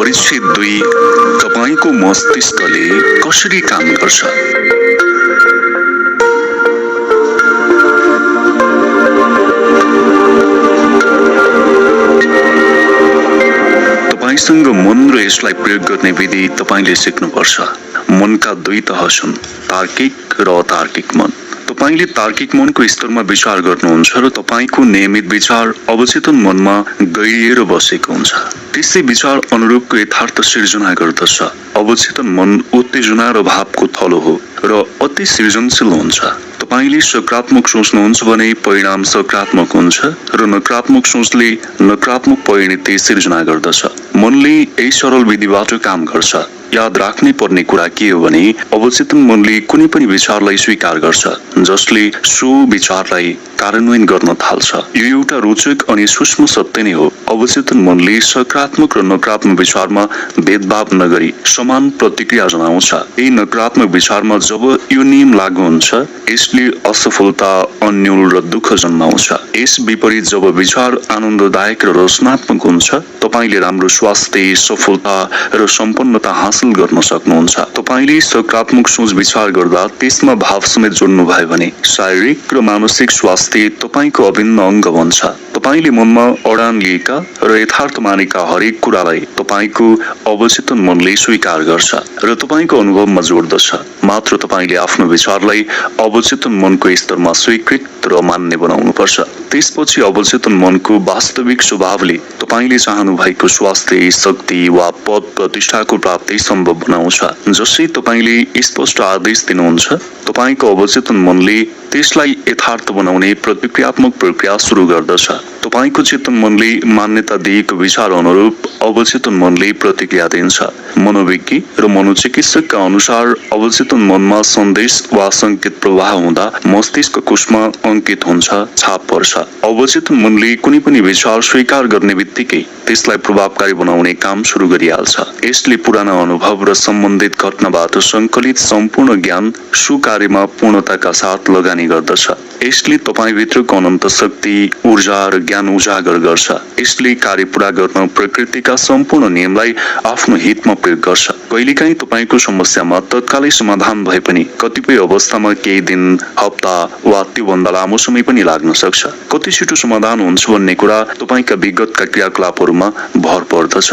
परिच्छेद 2 तपाईको मस्तिष्कले कसरी काम गर्छ? तपाईसँग मन र यसलाई प्रयोग गर्ने विधि तपाईले सिक्नुपर्छ। मनका दुई तह छन्, तार्किक र अतार्किक मन। तपाईले तार्किक मनको स्तरमा विचार गर्नुहुन्छ र तपाईको नियमित विचार अवचेतन मनमा गहिरिएर बसेको हुन्छ। त्यसै विचार अनुरूपको यथार्थ सिर्जना गर्दछ। अवचेतन मन उत्तेजना र भावको थलो हो र अति सृजनशील हुन्छ। तपाईले सकारात्मक सोच्नुहुन्छ भने परिणाम सकारात्मक हुन्छ र नकारात्मक सोचले नकारात्मक परिणति सिर्जना गर्दछ। मनले यही सरल विधिबाट काम गर्छ। याद राख्नै पर्ने कुरा के हो भने अवचेतन मनले कुनै पनि विचारलाई स्वीकार गर्छ जसले सो विचारलाई कार्यान्वयन गर्न थाल्छ। यो एउटा रोचक अनि सूक्ष्म सत्य नै हो। अवचेतन मनले सकारात्मक र नकारात्मक विचारमा भेदभाव नगरी समान प्रतिक्रिया जनाउँछ। यही नकारात्मक विचारमा जब यो नियम लागू हुन्छ यसले असफलता, अन्यल र दुःख जन्माउँछ। यस विपरीत जब विचार आनन्ददायक र रचनात्मक हुन्छ तपाईले राम्रो स्वास्थ्य, सफलता र सम्पन्नता हासिल गर्न सक्नुहुन्छ। तपाईले सकारात्मक सोच विचार गर्दा त्यसमा भाव समेत जोड्नु भयो भने शारीरिक र मानसिक स्वास्थ्य तपाईको अभिन्न अंग बन्छ। तपाईले मनमा अडान लिएका र यथार्थ मानेका हरेक कुरालाई तपाईको अवचेतन मनले स्वीकार गर्छ र तपाईको अनुभवमा जोड्दछ। मात्र तपाईले आफ्नो विचारलाई अवचेतन मनको स्तरमा स्वीकृत र मान्य बनाउनुपर्छ। त्यसपछि अवचेतन मनको वास्तविक स्वभावले तपाईले चाहनु भएको स्वास्थ्य, शक्ति वा पद प्रतिष्ठाको प्राप्ति सम्भव बनाउँछ। जसै तपाईले स्पष्ट आदेश दिनुहुन्छ तपाईको अवचेतन मनले त्यसलाई यथार्थ बनाउने प्रतिक्रियात्मक प्रक्रिया सुरु गर्दछ। तपाईको चेतन मनले मान्यता दिएको विचार अनुरूप अवचेतन मनले प्रतिक्रिया दिन्छ। मनोविज्ञ र मनोचिकित्सकका अनुसार अवचेतन मनमा सन्देश वा संकेत प्रवाह हुँदा मस्तिष्क कोषमा अंकित हुन्छ, छाप पर्छ। अवचेतन मनले कुनै पनि विचार स्वीकार गर्ने बित्तिकै त्यसलाई प्रभावकारी बनाउने काम सुरु गरिहाल्छ। यसले पुराना अनुभव र सम्बन्धित घटनाबाट संकलित सम्पूर्ण ज्ञान सो कार्यमा पूर्णताका साथ लगानी गर्दछ। यसले तपाईभित्रको अनन्त शक्ति, ऊर्जा र ज्ञान उजागर गर्छ। यसले कार्य पूरा गर्न प्रकृतिका सम्पूर्ण नियमलाई आफ्नो हितमा प्रयोग गर्छ। कहिलेकाहीँ तपाईको समस्यामा तत्कालै समाधान भए पनि कतिपय अवस्थामा केही दिन, हप्ता वा त्योभन्दा लामो समय पनि लाग्न सक्छ। कति छिटो समाधान हुन्छ भन्ने कुरा तपाईका विगतका क्रियाकलापहरूमा भर पर्दछ।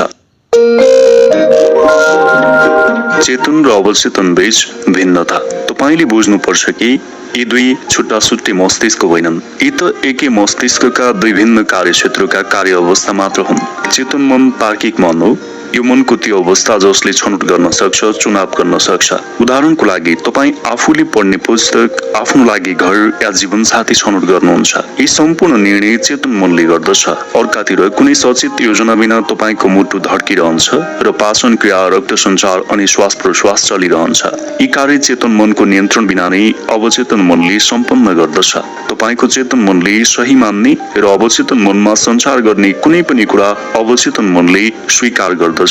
चेतन र अवचेतन बीच भिन्नता तपाईले बुझ्नुपर्छ कि यी दुई छुट्टा छुट्टै मस्तिष्क होइनन्। यी त एकै मस्तिष्कका दुई भिन्न कार्यक्षेत्रका कार्य अवस्था मात्र हुन्। चेतन मन तार्किक मन हो। यो मनको त्यो अवस्था जसले छनौट गर्न सक्छ, चुनाव गर्न सक्छ। उदाहरणको लागि तपाई आफूले पढ्ने पुस्तक, आफ्नो लागि घर या जीवनसाथी छनौट गर्नुहुन्छ। यी सम्पूर्ण निर्णय चेतन मनले गर्दछ। अर्कातिर कुनै सचेत योजना बिना तपाईको मुटु धड्किरहन्छ र पाचन क्रिया, रक्त सञ्चार अनि श्वास प्रश्वास चलिरहन्छ। यी कार्य चेतन मनको नियन्त्रण बिना नै अवचेतन मनले सम्पन्न गर्दछ। तपाईको चेतन मनले सही मान्ने र अवचेतन मनमा सञ्चार गर्ने कुनै पनि कुरा अवचेतन मनले स्वीकार गर्दछ,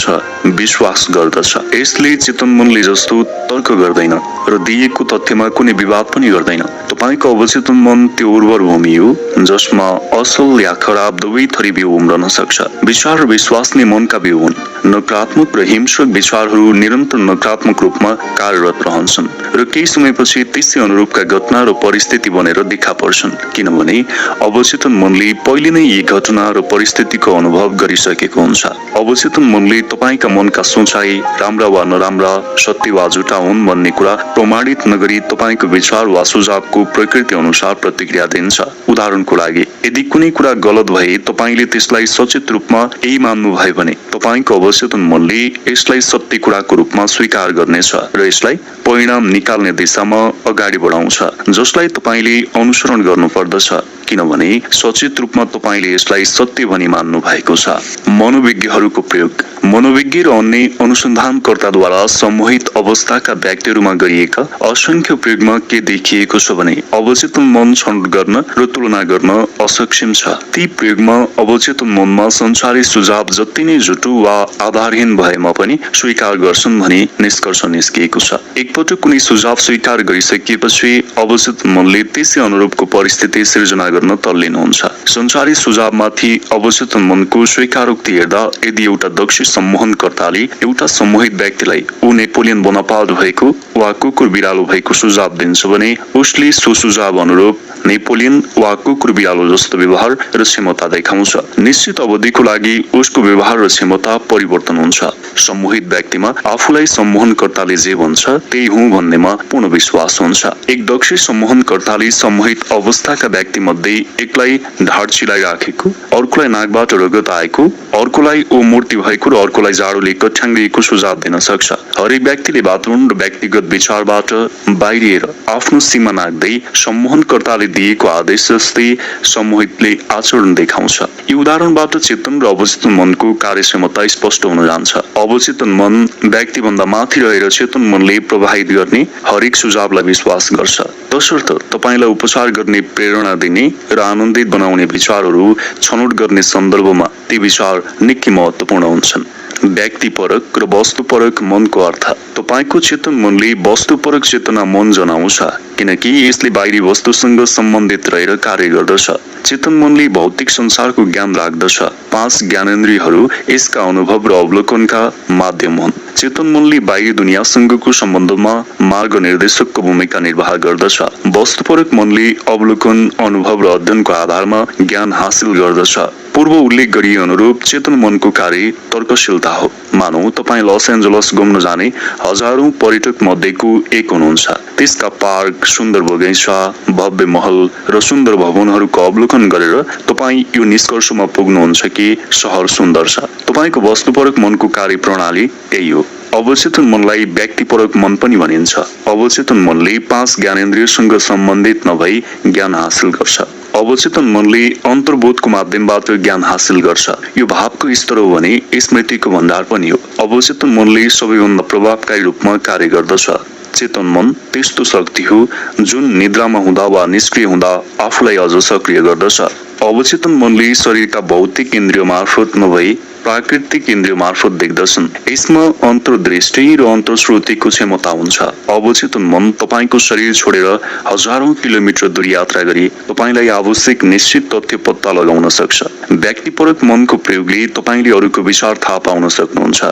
विश्वास गर्दछ। यसले चेतन मनले जस्तो तर्क गर्दैन र दिएको तथ्यमा कुनै विवाद पनि गर्दैन। तपाईको अवचेतन मन त्यो उर्वर भूमि हो जसमा असल या खराब दुवै थरी बिउ उम्रन सक्छ। विचार र विश्वास नै मनका बिउ हुन्। नकारात्मक र हिंसक विचारहरू निरन्तर नकारात्मक रूपमा कार्यरत रहन्छन् र केही समयपछि त्यसै अनुरूपका घटना र परिस्थिति बनेर देखा पर्छन्। किनभने अवचेतन मनले पहिले नै यी घटना र परिस्थितिको अनुभव गरिसकेको हुन्छ। अवचेतन मनले तपाईका मनका सोचाइ राम्रा वा नराम्रा, सत्य वा झुटा हुन् भन्ने कुरा प्रमाणित नगरी तपाईको विचार वा सुझावको प्रकृति अनुसार प्रतिक्रिया दिन्छ। उदाहरणको लागि यदि कुनै कुरा गलत भए तपाईले त्यसलाई सचेत रूपमा यही मान्नु भयो भने तपाईको अवचेतन मनले यसलाई सत्य कुराको रूपमा स्वीकार गर्नेछ र यसलाई परिणाम निकाल्ने दिशामा अगाडि बढाउँछ जसलाई तपाईले अनुसरण गर्नुपर्दछ। किनभने सचेत रूपमा तपाईले यसलाई सत्य भनी मान्नु भएको छ। मनोविज्ञहरूको प्रयोग मनोविज्ञ र अन्य अनुसन्धानकर्ताद्वारा सम्मोहित अवस्थाका व्यक्तिहरूमा गरिएका असंख्य प्रयोगमा के देखिएको छ भने अवचेतन मन छनौट गर्न र तुलना गर्न असक्षम छ। ती प्रयोगमा अवचेतन मनमा सञ्चारित सुझाव जति नै झुटो वा आधारहीन भएमा पनि स्वीकार गर्छन् भनी निष्कर्ष निस्किएको छ। एकपटक कुनै सुझाव स्वीकार गरिसकिएपछि अवचेतन मनले त्यसै अनुरूपको परिस्थिति सिर्जना गर्न तल्लिनुहुन्छ। सञ्चारित सुझावमाथि अवचेतन मनको स्वीकारोक्ति हेर्दा यदि एउटा दक्ष सम्मोहनकर्ताले एउटा सम्मोहित व्यक्तिलाई ऊ नेपोलियन बोनापार्ट भएको वा कुकुर बिरालो भएको सुझाव दिन्छ भने उसले सो सुझाव अनुरूप नेपोलियन वा कुकुर बिरालो जस्तो व्यवहार र क्षमता देखाउँछ। निश्चित अवधिको लागि उसको व्यवहार र क्षमता परिवर्तन हुन्छ। सम्मोहित व्यक्तिमा आफूलाई सम्मोहनकर्ताले जे भन्छ त्यही हुँ भन्नेमा पूर्ण विश्वास हुन्छ। एक दक्ष सम्मोहनकर्ताले सम्मोहित अवस्थाका व्यक्ति मध्ये एकलाई ढाड चिलाइराखेको, अर्कोलाई नाकबाट रगत आएको, अर्कोलाई ओ मूर्ति भएको र अर्कोलाई जाडोले कठ्याङ्गिएको सुझाव दिन सक्छ। हरेक व्यक्तिले वातावरण र व्यक्तिगत विचारबाट बाहिरिएर आफ्नो सीमा नाग्दै सम्मोहनकर्ताले दिएको आदेश जस्तै सम्मोहितले आचरण देखाउँछ। यो उदाहरणबाट चेतन र अवचेतन मनको कार्यक्षमता स्पष्ट हुन जान्छ। अवचेतन मन व्यक्तिभन्दा माथि रहेर चेतन मनले प्रभावित गर्ने हरेक सुझावलाई विश्वास गर्छ। तसर्थ तपाईलाई उपचार गर्ने प्रेरणा दिने र आनन्दित बनाउने विचारहरू छनौट गर्ने सन्दर्भमा ती विचार निकै महत्त्वपूर्ण हुन्छन्। व्यक्तिपरक र वस्तुपरक मनको अर्थ। तपाईको चेतन मनले वस्तुपरक चेतना मन जनाउँछ किनकि यसले बाहिरी वस्तुसँग सम्बन्धित रहेर कार्य गर्दछ। चेतन मनले भौतिक संसारको ज्ञान राख्दछ। 5 ज्ञानेन्द्रियहरू यसका अनुभव र अवलोकनका माध्यम हुन्। चेतन मनले बाहिरी दुनियासँगको सम्बन्धमा मार्ग निर्देशकको भूमिका निर्वाह गर्दछ। वस्तुपरक मनले अवलोकन, अनुभव र अध्ययनको आधारमा ज्ञान हासिल गर्दछ। पूर्व उल्लेख गरिए अनुरूप चेतन मनको कार्य तर्कशीलता हो। मानौ तपाईँ लस एन्जलस घुम्न जाने हजारौं पर्यटक मध्येको एक हुनुहुन्छ। त्यसका पार्क, सुन्दर बगैँचा, भव्य महल र सुन्दर भवनहरूको अवलोकन गरेर तपाईँ यो निष्कर्षमा पुग्नुहुन्छ कि शहर सुन्दर छ। तपाईको वस्तुपरक मनको कार्य प्रणाली यही हो। अवचेतन मनलाई व्यक्तिपरक मन पनि भनिन्छ। अवचेतन मनले 5 ज्ञानेन्द्रियसँग सम्बन्धित नभई ज्ञान हासिल गर्छ। अवचेतन मनले अन्तर्बोधको माध्यमबाट ज्ञान हासिल गर्छ। यो भावको स्तर हो भने स्मृतिको भण्डार पनि हो। अवचेतन मनले सबैभन्दा प्रभावकारी रूपमा कार्य गर्दछ। चेतन मन त्यस्तो शक्ति हो जुन निद्रामा हुँदा वा निष्क्रिय हुँदा आफूलाई अझ सक्रिय गर्दछ। अवचेतन मनले शरीरका भौतिक इन्द्रिय मार्फत नभई प्राकृतिक इन्द्रिय मार्फत देख्दछन्। यसमा अन्तर्दृष्टि र अन्तर्श्रुतिको क्षमता हुन्छ। अवचेतन मन तपाईको शरीर छोडेर हजारौं किलोमिटर दूरी यात्रा गरी तपाईलाई आवश्यक निश्चित तथ्य पत्ता लगाउन सक्छ। व्यक्तिपरक मनको प्रयोगले तपाईले अरूको विचार थाहा पाउन सक्नुहुन्छ।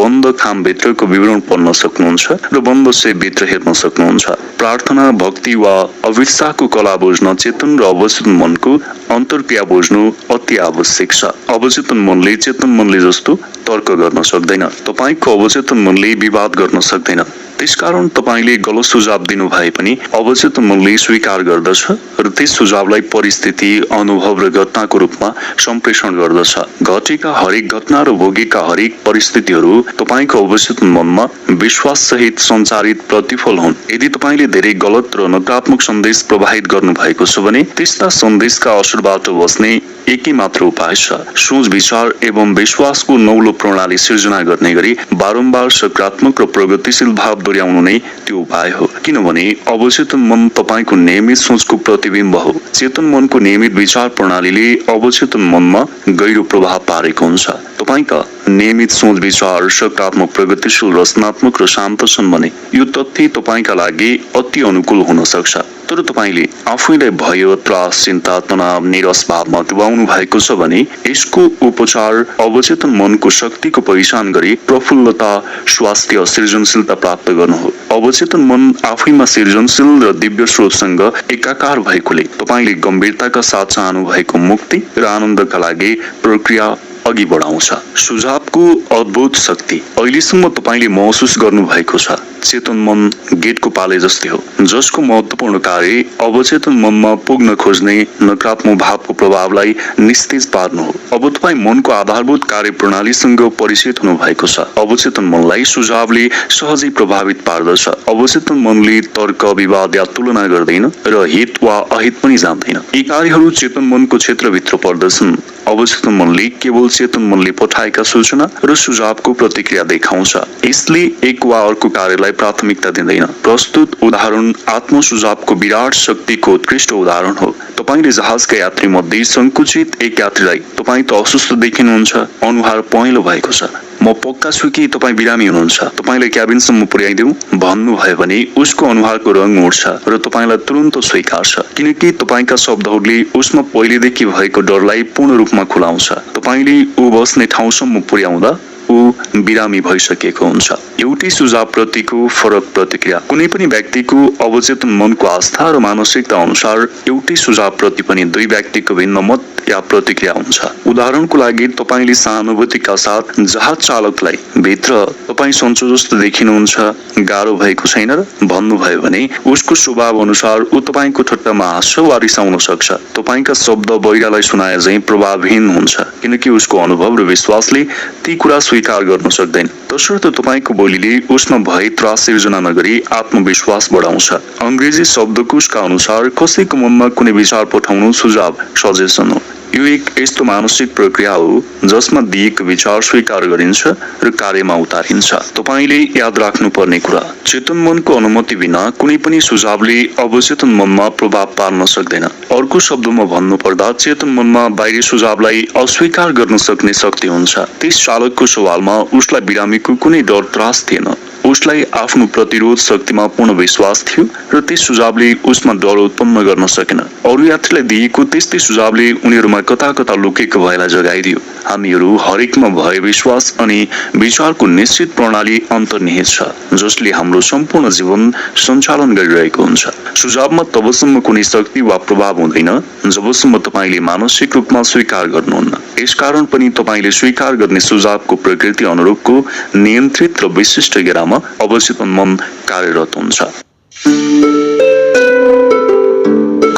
बन्द खामभित्रको विवरण पढ्न सक्नुहुन्छ र बन्द सेपभित्र हेर्न सक्नुहुन्छ। प्रार्थना, भक्ति वा अविश्वासको कला बुझ्न चेतन र अवचेतन मनको अन्तर्क्रिया बुझ्नु अति आवश्यक छ। अवचेतन मनले चेतन मनले जस्तो तर्क गर्न सक्दैन। तपाईको अवचेतन मनले विवाद गर्न सक्दैन। त्यसकारण तपाईले गलत सुझाव दिनु भए पनि अवचेतन मनले स्वीकार गर्दछ र त्यस सुझावलाई परिस्थिति, अनुभव र घटनाको रूपमा सम्प्रेषण गर्दछ। घटेका हरेक घटना र भोगेका हरेक परिस्थितिहरू तपाईको अवचेतन मनमा विश्वास सहित सञ्चारित प्रतिफल हुन्। यदि तपाईले धेरै गलत र नकारात्मक सन्देश प्रवाहित गर्नु भएको छ भने त्यस्ता सन्देशका असरबाट बस्ने एकै मात्र उपाय छ। सोच, विचार एवं विश्वासको नौलो प्रणाली सिर्जना गर्ने गरी बारम्बार सकारात्मक र प्रगतिशील भाव दोहोर्याउनु नै त्यो उपाय हो। किनभने अवचेतन मन तपाईको नियमित सोचको प्रतिबिम्ब हो। चेतन मनको नियमित विचार प्रणालीले अवचेतन मनमा गहिरो प्रभाव पारेको हुन्छ। तपाईका नियमित सोच विचार सकारात्मक, प्रगतिशील, रचनात्मक र शान्त छन् भने यो तथ्य तपाईका लागि अति अनुकूल हुन सक्छ। तर तपाईले आफैलाई भय, त्रास, चिन्ता, तनाव, निराश भावमा डुबाउनु भएको छ भने यसको उपचार अवचेतन मनको शक्तिको पहिचान गरी प्रफुल्लता, स्वास्थ्य, सृजनशीलता प्राप्त गर्नु हो। अवचेतन मन आफैमा सृजनशील र दिव्य स्रोतसँग एकाकार भएकोले तपाईले गम्भीरताका साथ चाहनु भएको मुक्ति र आनन्दका लागि प्रक्रिया अघि बढाउँछ। सुझावको अद्भुत शक्ति। अहिलेसम्म तपाईले महसुस गर्नु भएको छ चेतन मन गेटको पाले जस्तै हो जसको महत्त्वपूर्ण कार्य अवचेतन मनमा पुग्न खोज्ने नकारात्मक भावको प्रभावलाई निस्तेज पार्नु हो। अब तपाई मनको आधारभूत कार्यप्रणालीसँग परिचित हुनु भएको छ। अवचेतन मनलाई सुझावले सहजै प्रभावित पार्दछ। अवचेतन मनले तर्क, विवाद या तुलना गर्दैन र हित वा अहित पनि जान्दैन। यी कार्यहरू चेतन मनको क्षेत्रभित्र पर्दछन्। अवचेतन मनले केवल चेतन मनले पठाएका सूचना र सुझावको प्रतिक्रिया देखाउँछ। यसले एक वा अर्को कार्यलाई प्राथमिकता दिँदैन। प्रस्तुत उदाहरण आत्म सुझावको विराट शक्तिको उत्कृष्ट उदाहरण हो। तपाईले जहाजका यात्री मध्ये संकुचित एक यात्रीलाई तपाई त अस्वस्थ देखिनुहुन्छ, अनुहार पहेँलो भएको छ। म पक्का छु कि तपाई बिरामी हुनुहुन्छ। तपाईलाई क्याबिनसम्म पुर्याइदेऊ भन्नुभयो भने उसको अनुहारको रङ उड्छ र तपाईलाई तुरुन्त स्वीकार्छ किनकि तपाईका शब्दहरूले उसमा पहिलेदेखि भएको डरलाई पूर्ण रूपमा खुलाउँछ। तपाईले ऊ बस्ने ठाउँसम्म पुर्याउँदा ऊ बिरामी भइसकेको हुन्छ। एउटै सुझावप्रतिको फरक प्रतिक्रिया। कुनै पनि व्यक्तिको अवचेतन मनको आस्था र मानसिकता अनुसार एउटै सुझावप्रति पनि दुई व्यक्तिको भिन्न मत या प्रतिक्रिया हुन्छ। उदाहरणको लागि तपाईले सहानुभूतिका साथ जहाज चालकलाई भित्र तपाई सन्चो जस्तो देखिनुहुन्छ, गाह्रो भएको छैन र भन्नुभयो भने उसको स्वभाव अनुसार ऊ तपाईको ठट्टामा हाँस्छ वा रिसाउन सक्छ। तपाईका शब्द बहिरालाई सुनाए झैं प्रभावहीन हुन्छ, किनकि उसको अनुभव र विश्वासले ती कुरा स्वीकार गर्न सक्दैन। तसर्थ तपाईको बोलीले उसमा भय त्रास सिर्जना नगरी आत्मविश्वास बढाउँछ। अंग्रेजी शब्दकोशका अनुसार कसैको मनमा कुनै विचार पठाउनु सुझाव सजेसन हो। यो एक यस्तो मानसिक प्रक्रिया हो जसमा दिएको विचार स्वीकार गरिन्छ र कार्यमा उतारिन्छ। तपाईले याद राख्नुपर्ने कुरा, चेतन मनको अनुमति बिना कुनै पनि सुझावले अवचेतन मनमा प्रभाव पार्न सक्दैन। अर्को शब्दमा भन्नुपर्दा चेतन मनमा बाहिरी सुझावलाई अस्वीकार गर्न सक्ने शक्ति हुन्छ। त्यस चालकको सवालमा उसलाई बिरामीको कुनै डर त्रास थिएन। उसलाई आफ्नो प्रतिरोध शक्तिमा पूर्ण विश्वास थियो र त्यस सुझावले उसमा डर उत्पन्न गर्न सकेन। अरू यात्रीलाई दिएको त्यस्तै सुझावले उनीहरूमा कता कता लुकेको भयलाई जगाइदियो। हामीहरू हरेकमा भय, विश्वास अनि विचारको निश्चित प्रणाली अन्तर्निहित छ, जसले हाम्रो सम्पूर्ण जीवन सञ्चालन गरिरहेको हुन्छ। सुझावमा तबसम्म कुनै शक्ति वा प्रभाव हुँदैन जबसम्म तपाईले मानसिक रूपमा स्वीकार गर्नुहुन्न। यसकारण पनि तपाईले स्वीकार गर्ने सुझावको प्रकृति अनुरूपको नियन्त्रित र विशिष्ट घेरामा अवचेतन मन कार्यरत हुन्छ।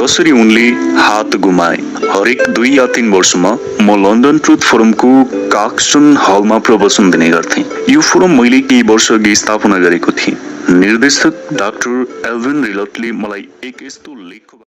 कसरी उनले हात गुमाए। हरेक 2 या 3 वर्षमा म लन्डन ट्रुथ फोरमको काक्सन हलमा प्रवचन दिने गर्थेँ। यो फोरम मैले केही वर्ष अघि स्थापना गरेको थिएँ। निर्देशक डाक्टर एल्भिन रिलटले मलाई एक यस्तो लेख